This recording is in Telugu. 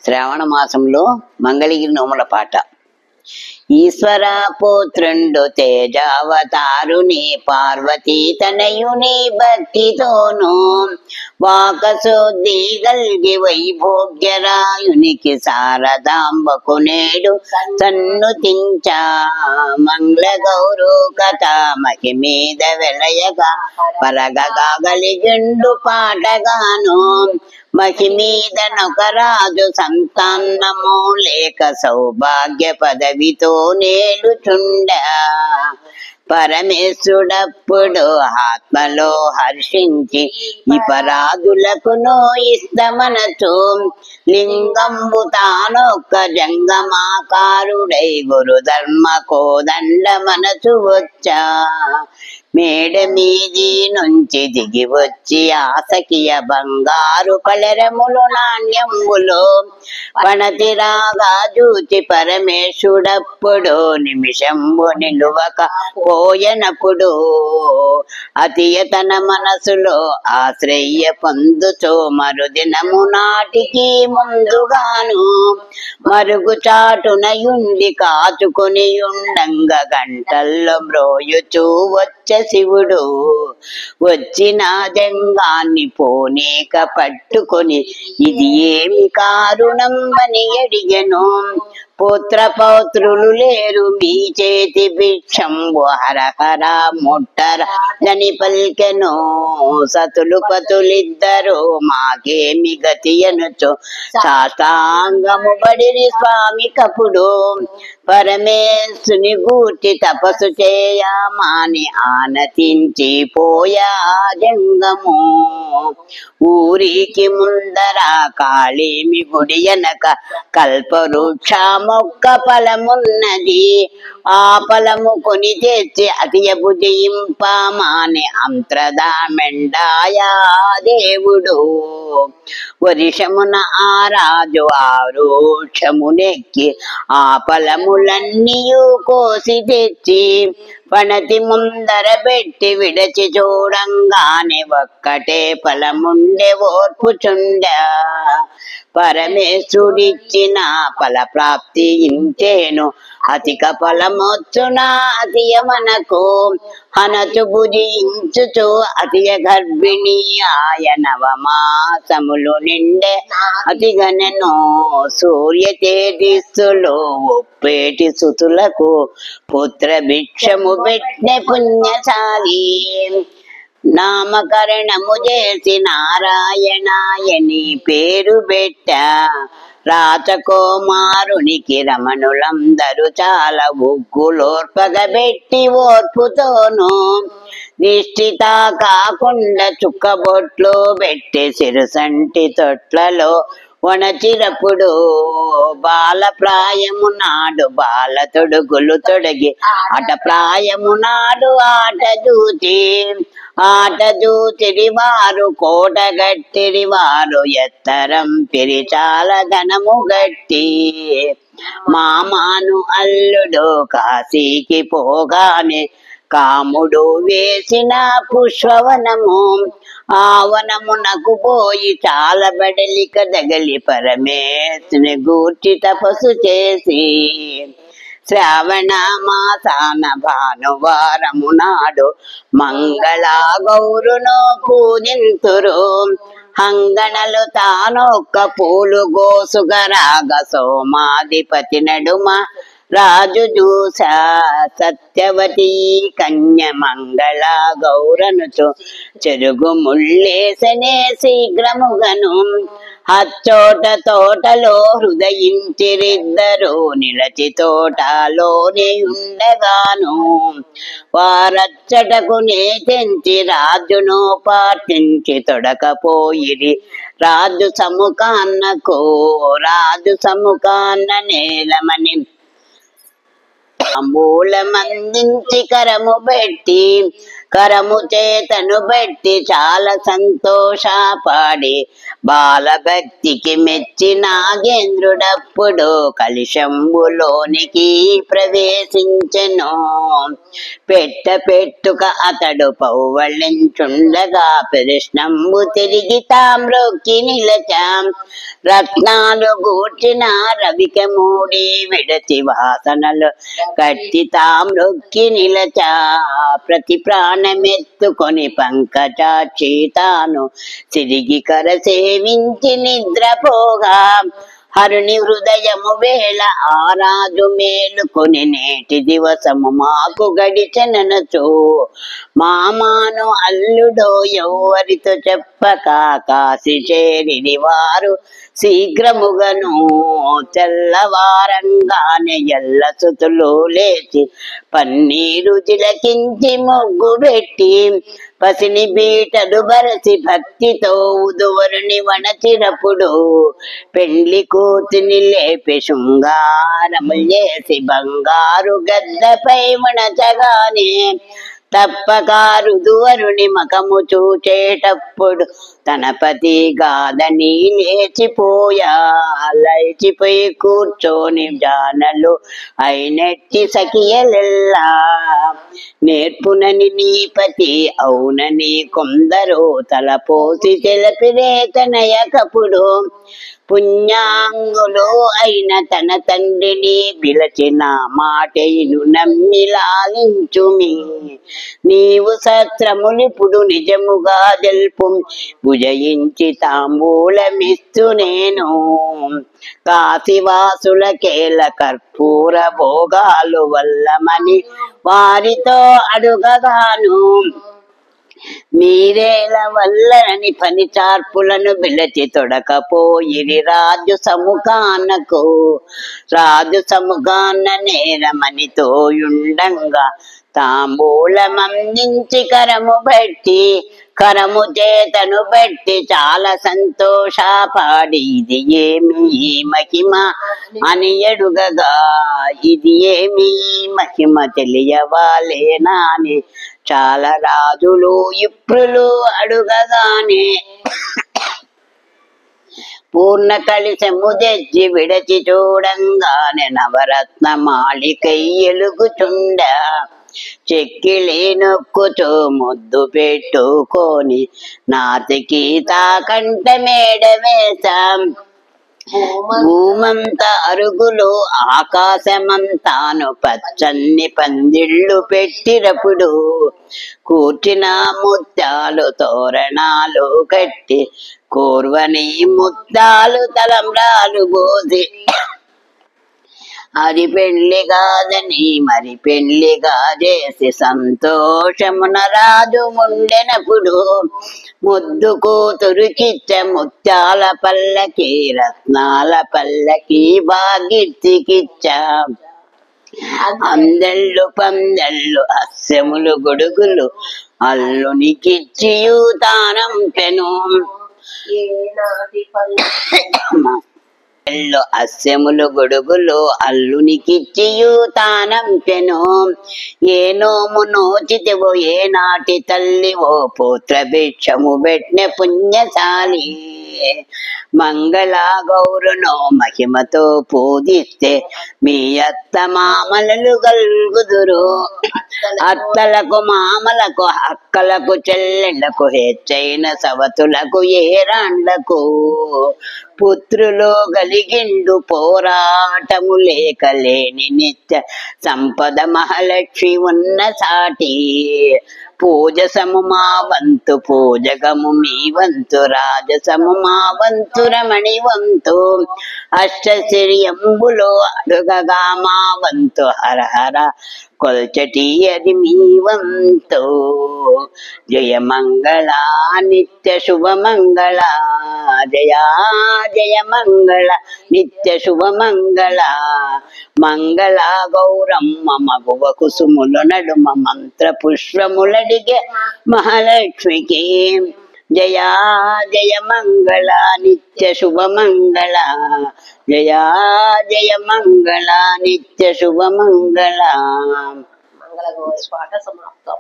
శ్రావణ మాసంలో మంగళగిరి నోముల పాట. ఈశ్వర పుత్రుండు తేజావతారుని పార్వతీ తనయుని భక్తితోను వాకశుద్ధి గల్గి వైభోగ్యరాయునికి శారదాంబకు నేడు సన్నుతించా మంగళ గౌరు కథ మకి మీద వెలయగా పరగగా గలిగిండు పాటగాను మకి మీద నొకరాజు సంతానము లేక సౌభాగ్య పదవితో నేలుచుండ పరమేశ్వరుడప్పుడు ఆత్మలో హర్షించి ఇపరాధులకును ఇష్టమనచు లింగంబు తానొక్క జంగమాకారుడై గురు ధర్మ కోదండ మనసు వచ్చా మేడ మీది నుంచి దిగి వచ్చి ఆసకియ బంగారు కలరములు నాణ్యములు పణతి రాగా చూచి పరమేశ్వరుడప్పుడు నిమిషంబు నిలువక పోయనప్పుడు అతియ తన మనసులో ఆశ్రయ పొందుచో మరుదినము నాటికి ముందుగాను మరుగు చాటునయుండి కాచుకొని ఉండంగ గంటల్లో మ్రోయుచూ వచ్చ శివుడు వచ్చిన జంగాన్ని పోనీక పట్టుకొని ఇది ఏమి కారుణం అని అడిగెను. పుత్ర పౌత్రులు లేరు మీ చేతి భిక్షంబు హరహర ముట్టర అని పలికెను. సతులు పతులిద్దరు మాకేమి గతి అనుచు సాష్టాంగము బడిరి స్వామి కపుడు పరమేశుని గూర్చి తపస్సు చేయమాని ఆనతించి పోయా జంగము. ఊరికి ముందర కాళీమి గుడి ఎనక కల్పవృక్ష మొక్క ఫలమున్నది. ఆ ఫలము కొని తెచ్చి అతియ భుజింపమాని అంత్రదా మెండాయా దేవుడు. వర్షమున ఆ రాజు ఆ వృక్షమునెక్కి ఆ ఫలములన్నీయు కోసి తెచ్చి పణతి ముందర పెట్టి విడచి చూడంగానే ఒక్కటే ఫలముండే ఓర్పుచుండ. పరమేశ్వరుడిచ్చిన ఫల ప్రాప్తి ఇంతేను అధిక ఫలమొచ్చున అతియ మనకు హనచు భుజించుచు అతియ గర్భిణి ఆయ నవమాసములు నిండే అతిగనెను. సూర్య తేజస్సులో ఒప్పేటి సుతులకు పుత్ర భిక్షము పెట్టె పుణ్యశాలి. నామకరణము చేసి నారాయణాయని పేరు పెట్ట రాచకుమారునికి రమణులందరూ చాలా ఉగ్గులోర్పగబెట్టి ఓర్పుతోను నిష్ఠిత కాకుండా చుక్కబొట్లు పెట్టి సిరుసంటి తొట్లలో వనచిరపుడు బాల ప్రాయము నాడు బాల తొడుగులు తొడిగి అట ప్రాయము నాడు ఆట చూచిరి వారు కోట గట్టిరి వారు ఎత్తరం పిరి చాలా ధనము గట్టి. మామాను అల్లుడు కాశీకి పోగానే కాముడు వేసిన పుష్పవనము ఆ వనమునకు పోయి చాలా బడలిక దగలి పరమేశ్వరుని గూర్చి తపస్సు చేసి శ్రావణ మాసాన భానువారము నాడు మంగళ గౌరును పూజింతురు. హంగణలు తానొక్క పూలు గోసుగరాగ సోమాధిపతి నడుమ రాజు చూసా సత్యవతి కన్య మంగళ గౌరనుచు చెరుగు ముళ్ళేసనే శీఘ్రముగను. అచ్చోట తోటలో హృదయించిరిద్దరు నిలచి తోటలోనే ఉండగాను వారచ్చటకునే తెంచి రాజును పాటించి తొడకపోయిరి. రాజు సముఖాన్న నేలమని మూలమందించి కరము పెట్టి కరము చేతను బట్టి చాలా సంతోషపాడి బాలభక్తికి మెచ్చి నాగేంద్రుడప్పుడు కలిశంబులోనికి ప్రవేశించెను. పెట్టుక అతడు పౌవళించుండగా ప్రశ్నంబు తిరిగి తామ్రొక్కి నిలచాం. రత్నాలు గూర్చిన రవిక మూడి విడచి వాసనలు కట్టి తామ్రొక్కి నిలచా. ప్రతి ప్రాణమెత్తుకొని పంకజాక్షి తాను తిరిగి కర సేవించి నిద్రపోగా. హరుని హృదయము వేళ ఆరాజు మేలుకొని నేటి దివసము మాకు గడిచెననచో. మామాను అల్లుడో ఎవ్వరితో చెప్పక కాశీ చేరిడి వారు శీఘ్రముగను. తెల్లవారంగానే ఎల్ల సుతులు లేచి పన్నీరు తిలకించి ముగ్గు పెట్టి పసిని బీటలు బరసి భక్తితో ఉదువరుని వనచిరపుడు పెండ్లి కూతుని లేపి శృంగారము చేసి బంగారు గద్దపై వణచగానే తప్పకారుదువరుని మకము చూచేటప్పుడు తన పతి గాదని లేచిపోయా. లేచిపోయి కూర్చొని జానలు అయినట్టి సఖియలెల్లా నేర్పునని నీ పతి అవునని కొందరు తలపోసి తెలిపిరే తనయకపుడు. పుణ్యాంగులు అయిన తన తండ్రిని పిలచిన మాటను నమ్మి లాలించుమి. నీవు సత్రములిప్పుడు నిజముగా తెలుపు భుజయించి తాంబూలమిస్తు నేను. కాశీవాసులకేల కర్పూర భోగాలు వల్లమని వారితో అడుగగాను. మీరేల వల్లరని పని చార్పులను బిలచి తొడకపోయిరి రాజు సముఖానకు. రాజు సముఖాన నేరమని తోయుండంగా తాంబూలమందించి కరము చేతను బట్టి చాలా సంతోషపాడి ఇది ఏమి ఈ మహిమ అని అడుగగా. ఇది ఏమి మహిమ తెలియవాలేనా అని చాలా రాజులు ఇప్రులు అడుగగానే పూర్ణ కలిశము తెచ్చి విడచి చూడంగానే నవరత్న మాళికై ఎలుగుచుండ. చెక్కిలి నొక్కుచూ ముద్దు పెట్టుకొని నాతికి తాకంట మేడ వేశాం. భూమంత అరుగులు ఆకాశమంతాను పచ్చన్ని పందిళ్ళు పెట్టినప్పుడు కూర్చిన ముత్యాలు తోరణాలు కట్టి కోర్వని ముత్యాలు తలంబ్రాలు పోసి అది పెళ్లి కాదని మరి పెళ్లిగా చేసి సంతోషమున రాజు ఉండెనప్పుడు ముద్దు కూతురుకిచ్చ ముత్యాల పల్లకి రత్నాల పల్లకి బాగిర్తికిచ్చ. అందెళ్ళు పందెళ్ళు హాస్యములు గొడుగులు అల్లునికిచ్చియు తానంపెను. హాస్యములు గొడుగులు అల్లునికిచ్చియు తానంపెను. ఏ నోము నోచితివో ఏ నాటి తల్లివో పుత్ర భిక్షము పెట్టిన పుణ్యశాలి. మంగళ గౌరునో మహిమతో పూజిస్తే మీ అత్త మామలలు గల్గుదురు. అత్తలకు మామలకు అక్కలకు చెల్లెళ్లకు హెచ్చైన సవతులకు ఏరాండ్లకు పుత్రులు గలిగిండు పోరాటము లేకలేని నిత్య సంపద మహాలక్ష్మి ఉన్న సాటి. పూజసము మా వంతు పూజగము మీ వంతు రాజసము మా వంతు రమణి వంతు. అష్టశ్చర్యంబులో అడుగగా మా వంతు హర హర కొల్చటి అది మీ వంతు. జయ మంగళ నిత్య శుభమంగళ జయా జయ మంగళ నిత్య శుభమంగళ. మంగళ గౌరమ్మ మగువ కుసుముల నడుమ మంత్ర పుష్పములడిగే మహాలక్ష్మికి. జయా జయ మంగళ నిత్య శుభమంగళ జయా జయ మంగళ నిత్య శుభమంగళ. మంగళ గౌరి పాట సమాప్తం.